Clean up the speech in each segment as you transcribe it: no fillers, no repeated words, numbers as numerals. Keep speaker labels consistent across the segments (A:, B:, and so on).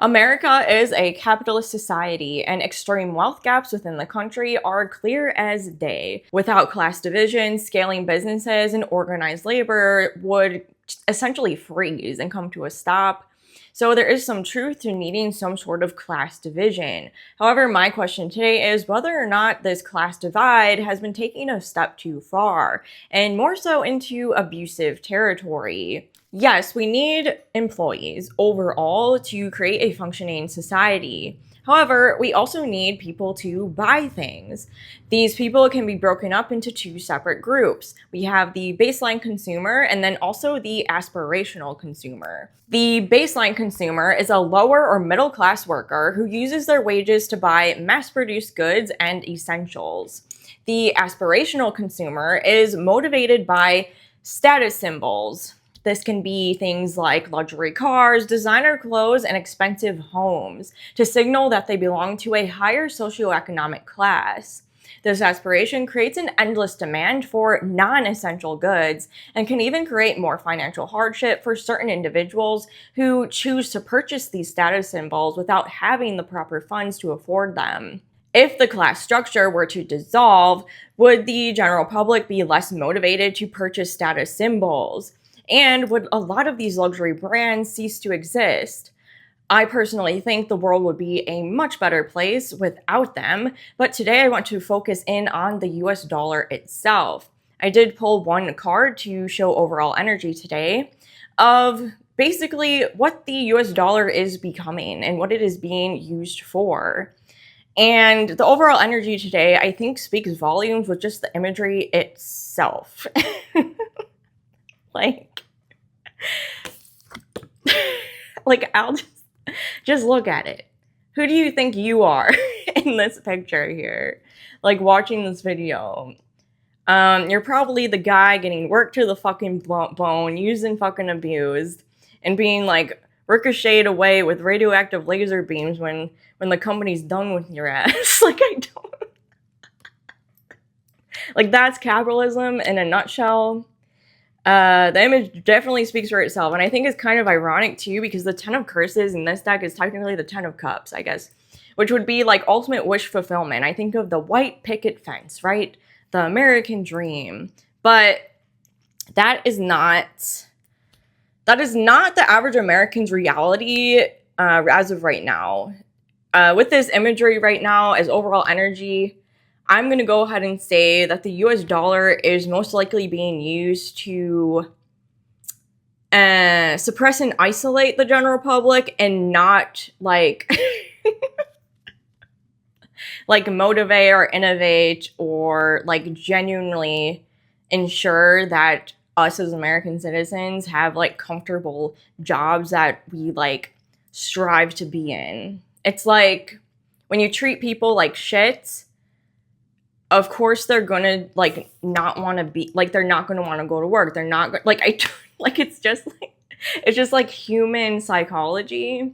A: America is a capitalist society, and extreme wealth gaps within the country are clear as day. Without class division, scaling businesses and organized labor would essentially freeze and come to a stop. So there is some truth to needing some sort of class division. However, my question today is whether or not this class divide has been taking a step too far, and more so into abusive territory. Yes, we need employees overall to create a functioning society. However, we also need people to buy things. These people can be broken up into two separate groups. We have the baseline consumer and then also the aspirational consumer. The baseline consumer is a lower or middle class worker who uses their wages to buy mass-produced goods and essentials. The aspirational consumer is motivated by status symbols. This can be things like luxury cars, designer clothes, and expensive homes to signal that they belong to a higher socioeconomic class. This aspiration creates an endless demand for non-essential goods and can even create more financial hardship for certain individuals who choose to purchase these status symbols without having the proper funds to afford them. If the class structure were to dissolve, would the general public be less motivated to purchase status symbols? And would a lot of these luxury brands cease to exist? I personally think the world would be a much better place without them, but today I want to focus in on the US dollar itself. I did pull one card to show overall energy today of basically what the US dollar is becoming and what it is being used for. And the overall energy today, I think, speaks volumes with just the imagery itself. I'll just look at it. Who do you think you are in this picture here? Watching this video. You're probably the guy getting worked to the fucking bone, used and fucking abused, and being ricocheted away with radioactive laser beams when the company's done with your ass. That's capitalism in a nutshell. The image definitely speaks for itself, and I think it's kind of ironic too, because the 10 of curses in this deck is technically the 10 of cups, I guess, which would be ultimate wish fulfillment. I think of the white picket fence, right? The American dream. But that is not the average American's reality as of right now. With this imagery right now as overall energy, I'm going to go ahead and say that the US dollar is most likely being used to suppress and isolate the general public and not motivate or innovate or genuinely ensure that us as American citizens have comfortable jobs that we strive to be in. It's when you treat people like shit, of course they're gonna not want to be they're not gonna want to go to work. They're not it's just human psychology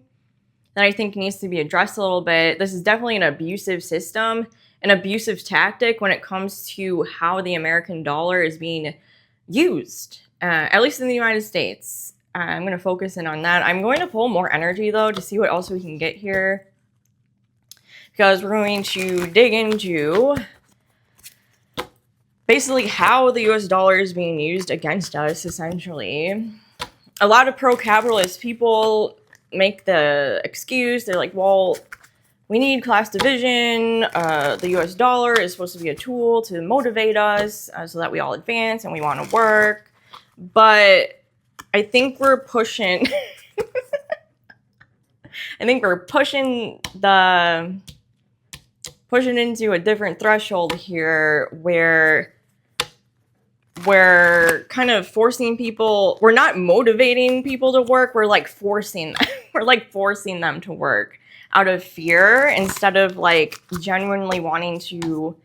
A: that I think needs to be addressed a little bit. This is definitely an abusive system, an abusive tactic when it comes to how the American dollar is being used, at least in the United States. I'm going to focus in on that. I'm going to pull more energy though to see what else we can get here, because we're going to dig into basically how the US dollar is being used against us, essentially. A lot of pro-capitalist people make the excuse, they're well, we need class division, the US dollar is supposed to be a tool to motivate us so that we all advance and we want to work. But I think we're pushing pushing into a different threshold here where we're kind of forcing people. We're not motivating people to work. We're forcing them. We're forcing them to work out of fear instead of genuinely wanting to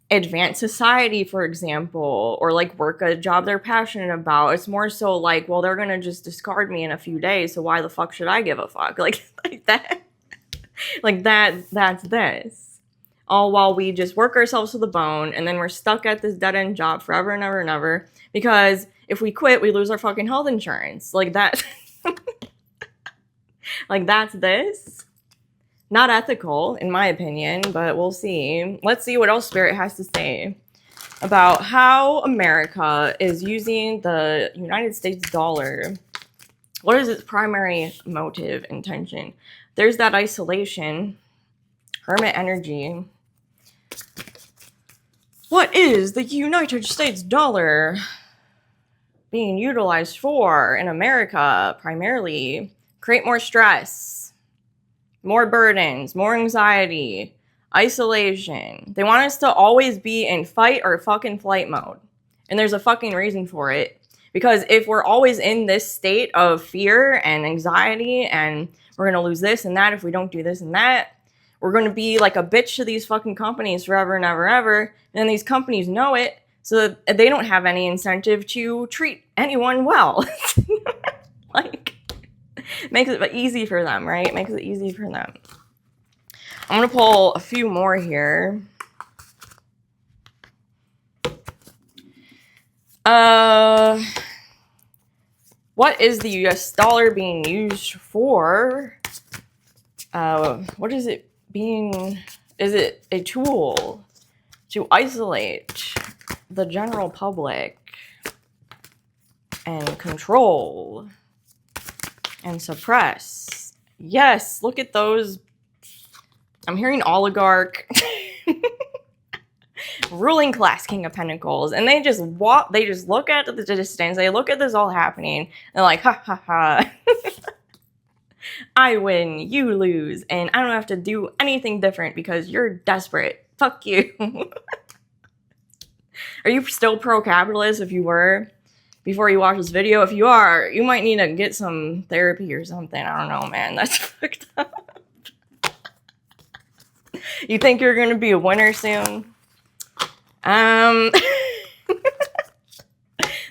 A: advance society, for example, or work a job they're passionate about. It's more so well, they're gonna just discard me in a few days, so why the fuck should I give a fuck? That's this. All while we just work ourselves to the bone, and then we're stuck at this dead-end job forever and ever and ever, because if we quit, we lose our fucking health insurance. That Like, that's this. Not ethical, in my opinion, but we'll see. Let's see what else Spirit has to say about how America is using the United States dollar. What is its primary motive, intention? There's that isolation. Hermit energy. What is the United States dollar being utilized for in America? Primarily, create more stress, more burdens, more anxiety, isolation. They want us to always be in fight or fucking flight mode. And there's a fucking reason for it. Because if we're always in this state of fear and anxiety and we're going to lose this and that if we don't do this and that, we're going to be like a bitch to these fucking companies forever and ever, ever. And these companies know it, so that they don't have any incentive to treat anyone well. Like, makes it easy for them, right? Makes it easy for them. I'm going to pull a few more here. What is the US dollar being used for? What is it being? Is it a tool to isolate the general public and control and suppress? Yes, look at those. I'm hearing oligarch. Ruling class, King of Pentacles, and they just walk, they just look at the distance, they look at this all happening, and they're like, ha ha ha, I win, you lose, and I don't have to do anything different because you're desperate. Fuck you. Are you still pro-capitalist? If you were, before you watch this video, if you are, you might need to get some therapy or something. I don't know, man, that's fucked up. You think you're gonna be a winner soon?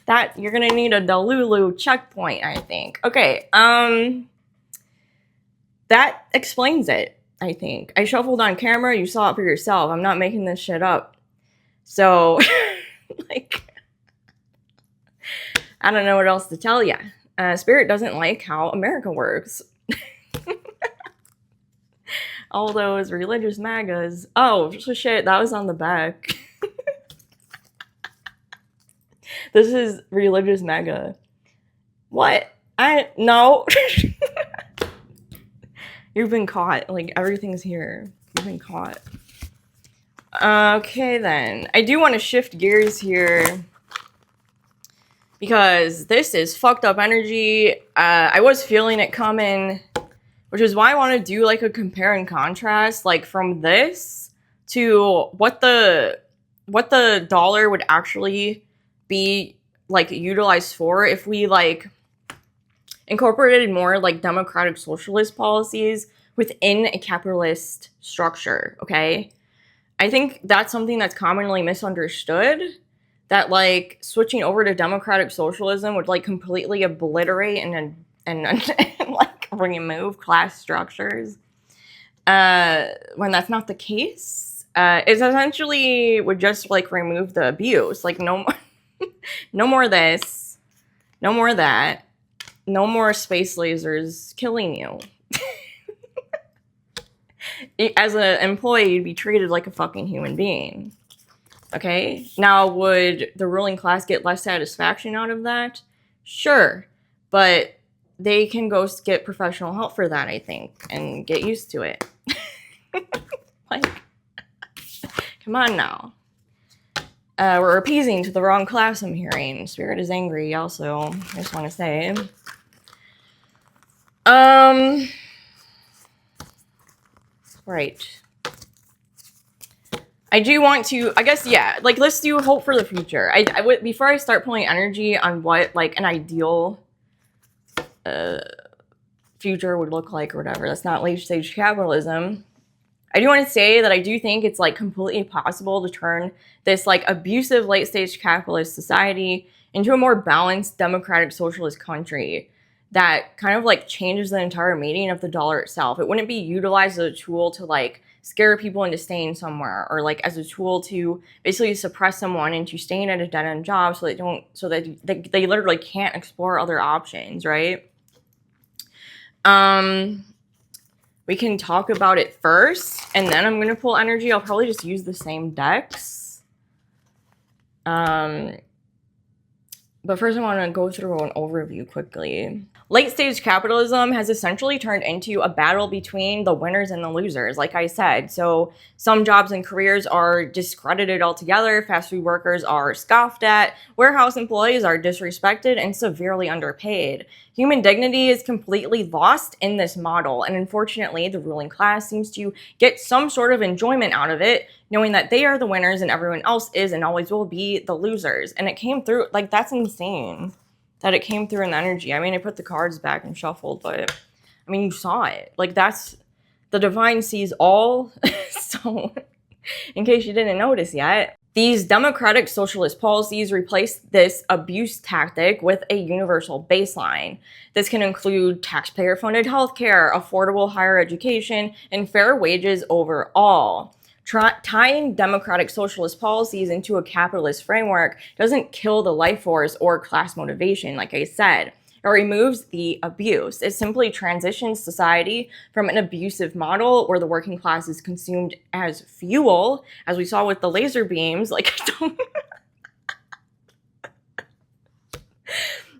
A: That you're gonna need a Delulu checkpoint, I think. Okay, that explains it, I think. I shuffled on camera, you saw it for yourself. I'm not making this shit up. So, like, I don't know what else to tell ya. Spirit doesn't like how America works. All those religious MAGAs. Oh, shit, that was on the back. This is religious MAGA. What? No. You've been caught. Like, everything's here. You've been caught. Okay, then. I do want to shift gears here, because this is fucked up energy. I was feeling it coming, which is why I want to do, like, a compare and contrast, like, from this to what the dollar would actually be, like, utilized for if we, like, incorporated more, like, democratic socialist policies within a capitalist structure, okay? I think that's something that's commonly misunderstood, that, like, switching over to democratic socialism would, like, completely obliterate and like, remove class structures, when that's not the case. It essentially would just, like, remove the abuse. Like, no more of this, no more of that, no more space lasers killing you. As an employee, you'd be treated like a fucking human being. Okay? Now, would the ruling class get less satisfaction out of that? Sure. But they can go get professional help for that, I think, and get used to it. Like, come on now. We're appeasing to the wrong class, I'm hearing. Spirit is angry, also. I just want to say. Right. I do want to, I guess, yeah, like, let's do hope for the future. I would, before I start pulling energy on what, like, an ideal future would look like or whatever, that's not late stage capitalism, I do want to say that I do think it's, like, completely possible to turn this, like, abusive late stage capitalist society into a more balanced democratic socialist country that kind of, like, changes the entire meaning of the dollar itself. It wouldn't be utilized as a tool to, like, scare people into staying somewhere, or, like, as a tool to basically suppress someone into staying at a dead-end job so that they literally can't explore other options, right? We can talk about it first, and then I'm going to pull energy. I'll probably just use the same decks. But first I want to go through an overview quickly. Late-stage capitalism has essentially turned into a battle between the winners and the losers, like I said. So some jobs and careers are discredited altogether, fast food workers are scoffed at, warehouse employees are disrespected and severely underpaid. Human dignity is completely lost in this model, and unfortunately, the ruling class seems to get some sort of enjoyment out of it, knowing that they are the winners and everyone else is and always will be the losers. And it came through, like, that's insane that it came through in the energy. I mean, I put the cards back and shuffled, but I mean, you saw it. Like, that's, the divine sees all. So, in case you didn't notice yet, these democratic socialist policies replace this abuse tactic with a universal baseline. This can include taxpayer-funded healthcare, affordable higher education, and fair wages overall. Tying democratic socialist policies into a capitalist framework doesn't kill the life force or class motivation, like I said. It removes the abuse. It simply transitions society from an abusive model where the working class is consumed as fuel, as we saw with the laser beams. Like,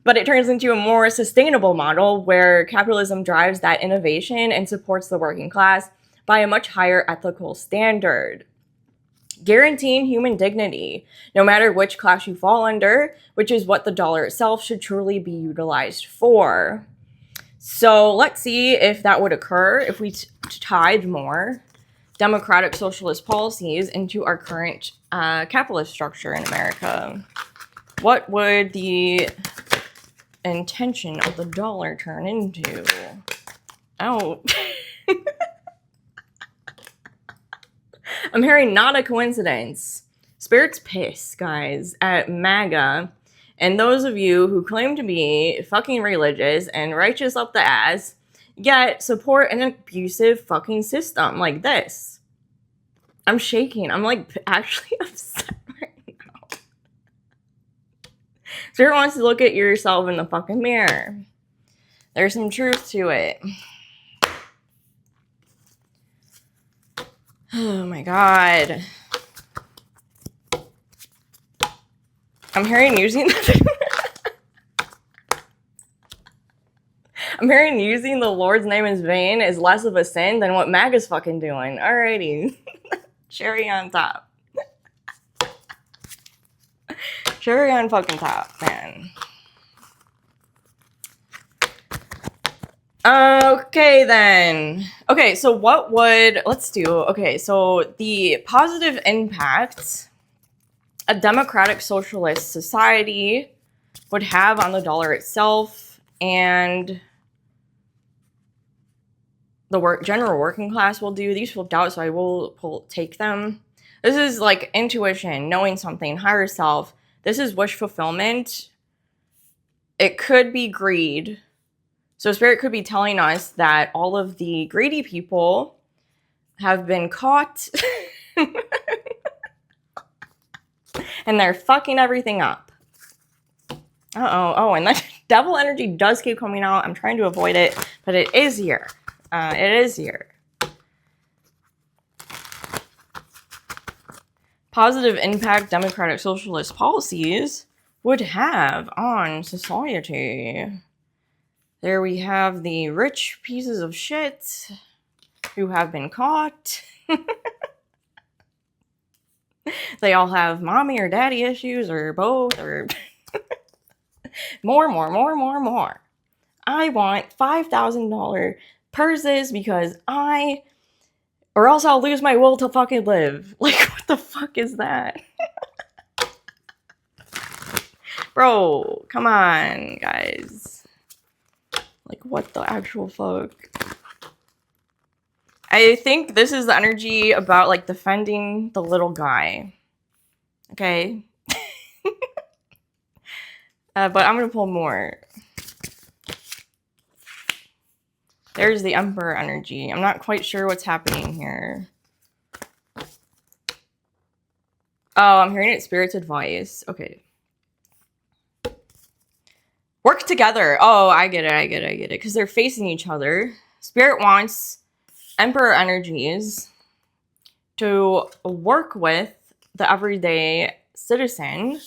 A: but it turns into a more sustainable model where capitalism drives that innovation and supports the working class by a much higher ethical standard. Guaranteeing human dignity, no matter which class you fall under, which is what the dollar itself should truly be utilized for. So let's see if that would occur if we tied more democratic socialist policies into our current capitalist structure in America. What would the intention of the dollar turn into? Oh. I'm hearing not a coincidence. Spirit's pissed, guys, at MAGA and those of you who claim to be fucking religious and righteous up the ass, yet support an abusive fucking system like this. I'm shaking. I'm like actually upset right now. Spirit wants to look at yourself in the fucking mirror. There's some truth to it. Oh my god. I'm hearing using I'm hearing using the Lord's name in vain is less of a sin than what MAGA's fucking doing. Alrighty. Cherry on top. Cherry on fucking top, man. Okay, then. Okay, so what would, let's do, okay, so the positive impact a democratic socialist society would have on the dollar itself and the general working class will do. These flipped out, so I will take them. This is like intuition, knowing something, higher self. This is wish fulfillment. It could be greed. So Spirit could be telling us that all of the greedy people have been caught and they're fucking everything up. Uh-oh. Oh, and that devil energy does keep coming out. I'm trying to avoid it, but it is here. It is here. Positive impact democratic socialist policies would have on society. There we have the rich pieces of shit who have been caught. They all have mommy or daddy issues or both or more. I want $5,000 purses because or else I'll lose my will to fucking live. Like, what the fuck is that? Bro, come on, guys. Like, what the actual fuck? I think this is the energy about, like, defending the little guy. Okay? But I'm gonna pull more. There's the Emperor energy. I'm not quite sure what's happening here. Oh, I'm hearing it Spirit's advice. Okay. Work together. Oh, I get it. Because they're facing each other. Spirit wants Emperor energies to work with the everyday citizen,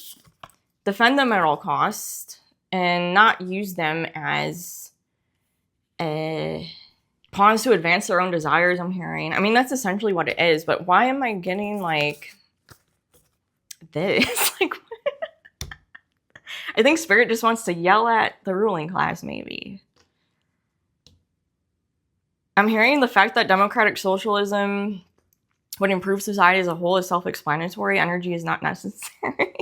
A: defend them at all costs, and not use them as pawns to advance their own desires, I'm hearing. I mean, that's essentially what it is, but why am I getting, like, this? Like, I think Spirit just wants to yell at the ruling class, maybe. I'm hearing the fact that democratic socialism would improve society as a whole is self-explanatory. Energy is not necessary.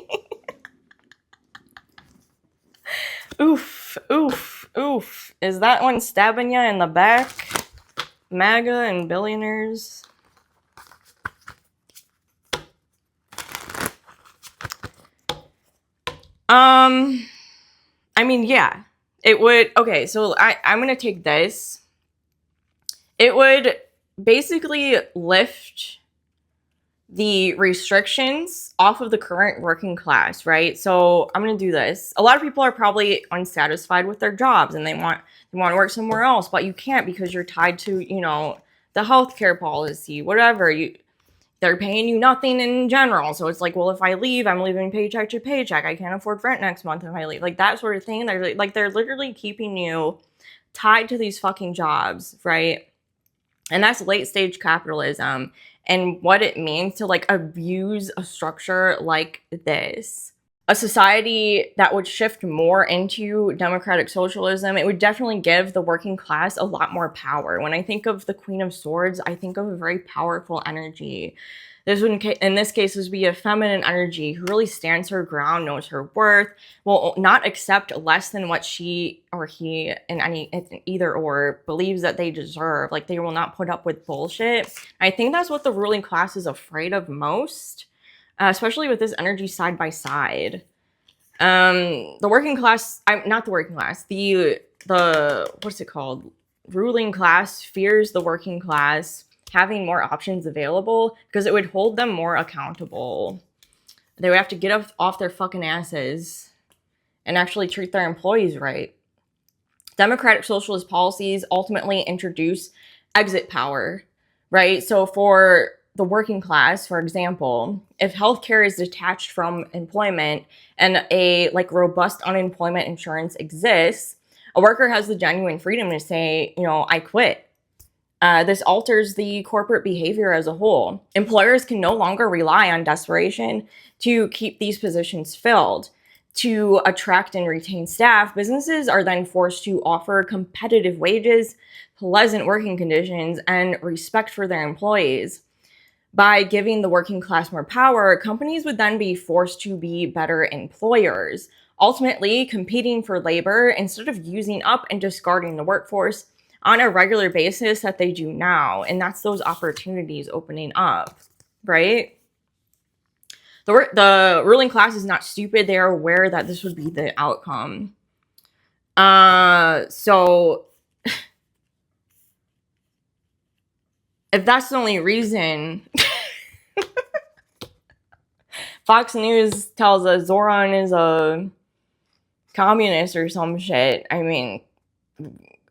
A: Oof, oof, oof. Is that one stabbing you in the back? MAGA and billionaires. I mean, yeah. It would, okay, so I'm gonna take this. It would basically lift the restrictions off of the current working class, right? So I'm gonna do this. A lot of people are probably unsatisfied with their jobs and they want to work somewhere else, but you can't because you're tied to, you know, the healthcare policy, whatever. They're paying you nothing in general. So it's like, well, if I leave, I'm leaving paycheck to paycheck. I can't afford rent next month if I leave. Like that sort of thing. They're literally keeping you tied to these fucking jobs, right? And that's late stage capitalism and what it means to like abuse a structure like this. A society that would shift more into democratic socialism, it would definitely give the working class a lot more power. When I think of the Queen of Swords, I think of a very powerful energy. This would, in this case, this would be a feminine energy who really stands her ground, knows her worth, will not accept less than what she or he in either or believes that they deserve. Like they will not put up with bullshit. I think that's what the ruling class is afraid of most. Especially with this energy side by side. The working class, not the working class, the what's it called? Ruling class fears the working class having more options available because it would hold them more accountable. They would have to get off their fucking asses and actually treat their employees right. Democratic socialist policies ultimately introduce exit power, right? So for the working class, for example, if healthcare is detached from employment and a like robust unemployment insurance exists, a worker has the genuine freedom to say, you know, I quit. This alters the corporate behavior as a whole. Employers can no longer rely on desperation to keep these positions filled. To attract and retain staff, businesses are then forced to offer competitive wages, pleasant working conditions, and respect for their employees. By giving the working class more power, companies would then be forced to be better employers, ultimately competing for labor instead of using up and discarding the workforce on a regular basis that they do now. And that's those opportunities opening up, right? The ruling class is not stupid. They are aware that this would be the outcome. So if that's the only reason Fox News tells us Zoran is a communist or some shit, I mean,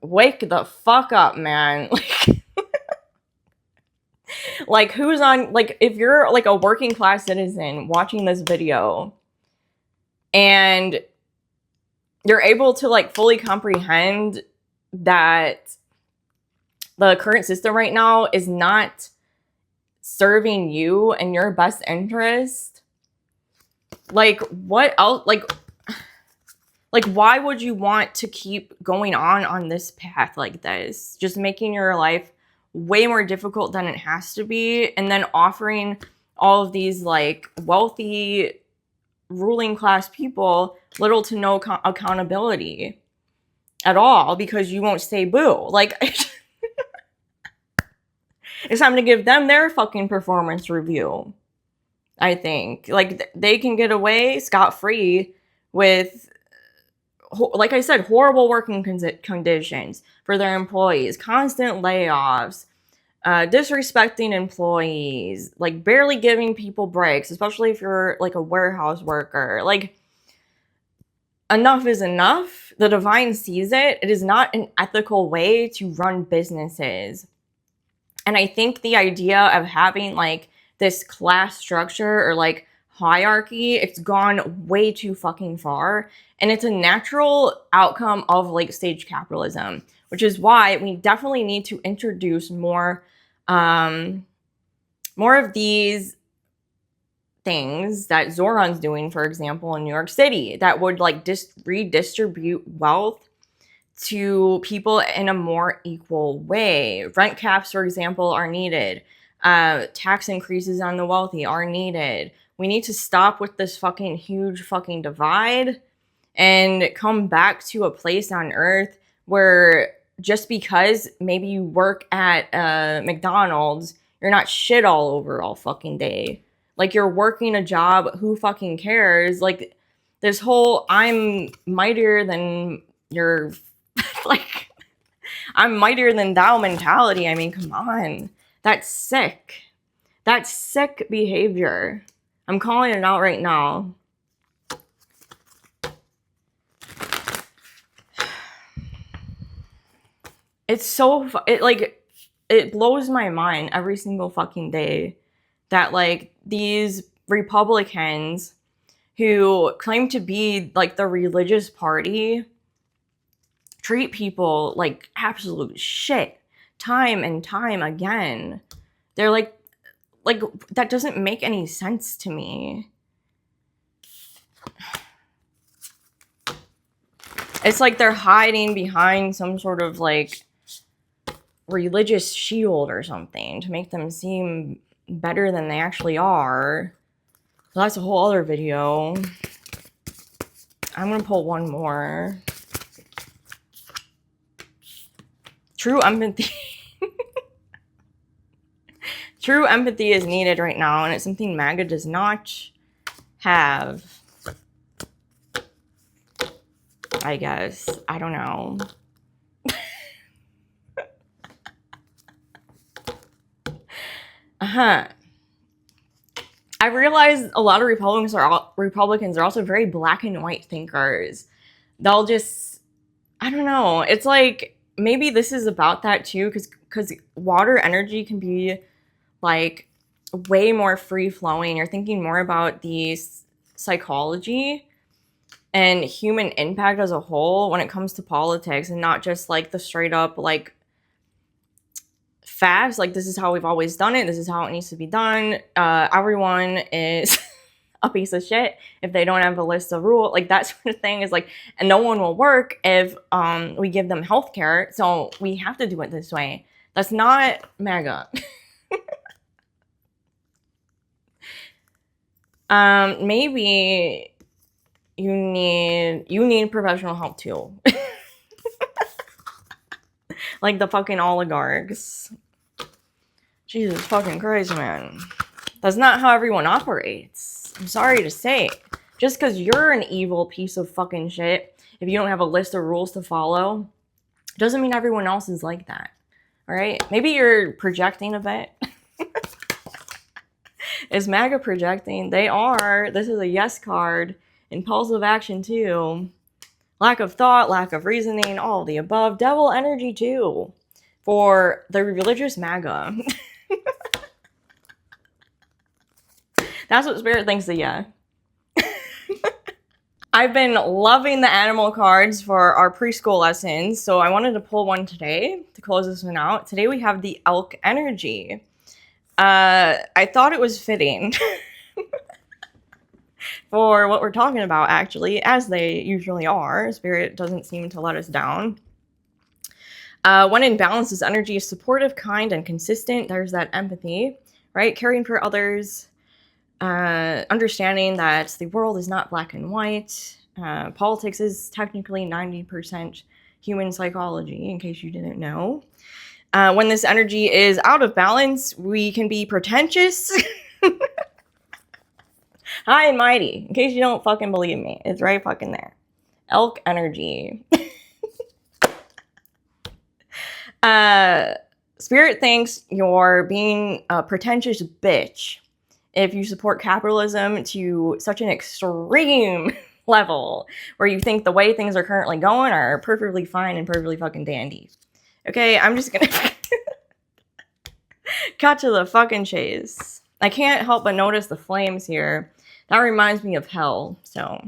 A: wake the fuck up, man. Like, who's on, like, if you're, like, a working class citizen watching this video and you're able to, like, fully comprehend that the current system right now is not serving you and your best interest, like, what else, like, why would you want to keep going on this path like this? Just making your life way more difficult than it has to be, and then offering all of these like wealthy ruling class people little to no accountability at all because you won't say boo. Like, it's time to give them their fucking performance review. I think like they can get away scot-free with, like I said, horrible working conditions for their employees, constant layoffs, disrespecting employees, like barely giving people breaks, especially if you're like a warehouse worker. Like, enough is enough. The divine sees it. It is not an ethical way to run businesses. And I think the idea of having like this class structure or like hierarchy, it's gone way too fucking far. And it's a natural outcome of late stage capitalism, which is why we definitely need to introduce more of these things that Zoran's doing, for example, in New York City, that would like redistribute wealth to people in a more equal way. Rent caps, for example, are needed. Tax increases on the wealthy are needed. We need to stop with this fucking huge fucking divide and come back to a place on earth where just because maybe you work at McDonald's, you're not shit all over all fucking day. Like, you're working a job, who fucking cares? Like, this whole I'm mightier than your like, I'm mightier than thou mentality. I mean, come on. That's sick. That's sick behavior. I'm calling it out right now. It's so, it blows my mind every single fucking day that, like, these Republicans who claim to be, like, the religious party treat people like absolute shit time and time again. They're like, that doesn't make any sense to me. It's like they're hiding behind some sort of like religious shield or something to make them seem better than they actually are. So that's a whole other video. I'm gonna pull one more. True empathy. True empathy is needed right now, and it's something MAGA does not have. I guess. I don't know. I realize a lot of Republicans are also very black and white thinkers. They'll just, I don't know. It's like, maybe this is about that too, because water energy can be like way more free flowing. You're thinking more about the psychology and human impact as a whole when it comes to politics, and not just like the straight up like facts, like this is how we've always done it, this is how it needs to be done, everyone is a piece of shit if they don't have a list of rules, like that sort of thing is like, and no one will work if we give them healthcare, so we have to do it this way. That's not MAGA. Maybe you need professional help too. Like the fucking oligarchs. Jesus fucking Christ, man. That's not how everyone operates. I'm sorry to say. Just because you're an evil piece of fucking shit, if you don't have a list of rules to follow, doesn't mean everyone else is like that. Alright? Maybe you're projecting a bit. Is MAGA projecting? They are. This is a yes card. Impulsive action too. Lack of thought, lack of reasoning, all of the above. Devil energy too. For the religious MAGA. That's what Spirit thinks of ya. I've been loving the animal cards for our preschool lessons, so I wanted to pull one today to close this one out. Today we have the elk energy. I thought it was fitting for what we're talking about, actually, as they usually are. Spirit doesn't seem to let us down. When in balance, this energy is supportive, kind, and consistent. There's that empathy, right? Caring for others, understanding that the world is not black and white. Politics is technically 90% human psychology, in case you didn't know. When this energy is out of balance, we can be pretentious. High and mighty, in case you don't fucking believe me. It's right fucking there. Elk energy. Spirit thinks you're being a pretentious bitch if you support capitalism to such an extreme level where you think the way things are currently going are perfectly fine and perfectly fucking dandy. Okay, I'm just gonna cut to the fucking chase. I can't help but notice the flames here. That reminds me of hell, so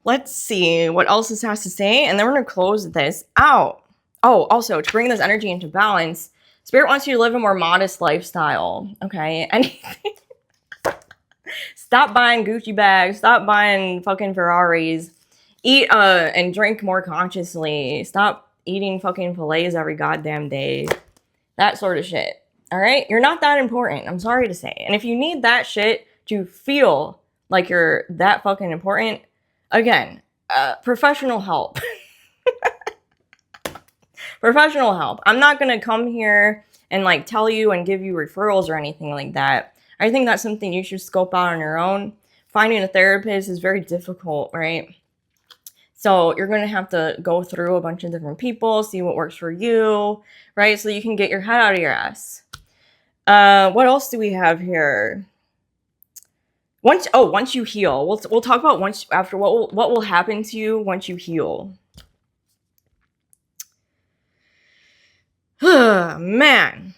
A: let's see what else this has to say, and then we're gonna close this out. Oh, also, to bring this energy into balance, Spirit wants you to live a more modest lifestyle, okay? Anything. Stop buying Gucci bags, stop buying fucking Ferraris, eat and drink more consciously, stop eating fucking fillets every goddamn day, that sort of shit, all right? You're not that important, I'm sorry to say. And if you need that shit to feel like you're that fucking important, again, professional help. Professional help. I'm not gonna come here and like tell you and give you referrals or anything like that. I think that's something you should scope out on your own. Finding a therapist is very difficult, right? So you're gonna have to go through a bunch of different people, see what works for you, right? So you can get your head out of your ass. What else do we have here? Once you heal, we'll talk about what will happen to you once you heal. Man.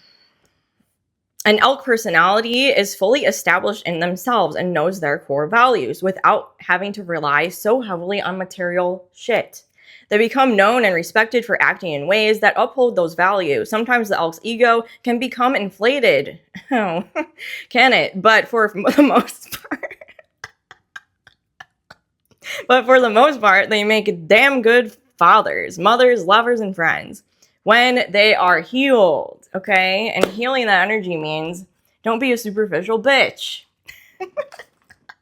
A: An elk personality is fully established in themselves and knows their core values without having to rely so heavily on material shit. They become known and respected for acting in ways that uphold those values. Sometimes the elk's ego can become inflated. Oh, can it? But for the most part, they make damn good fathers, mothers, lovers, and friends when they are healed, okay? And healing that energy means don't be a superficial bitch.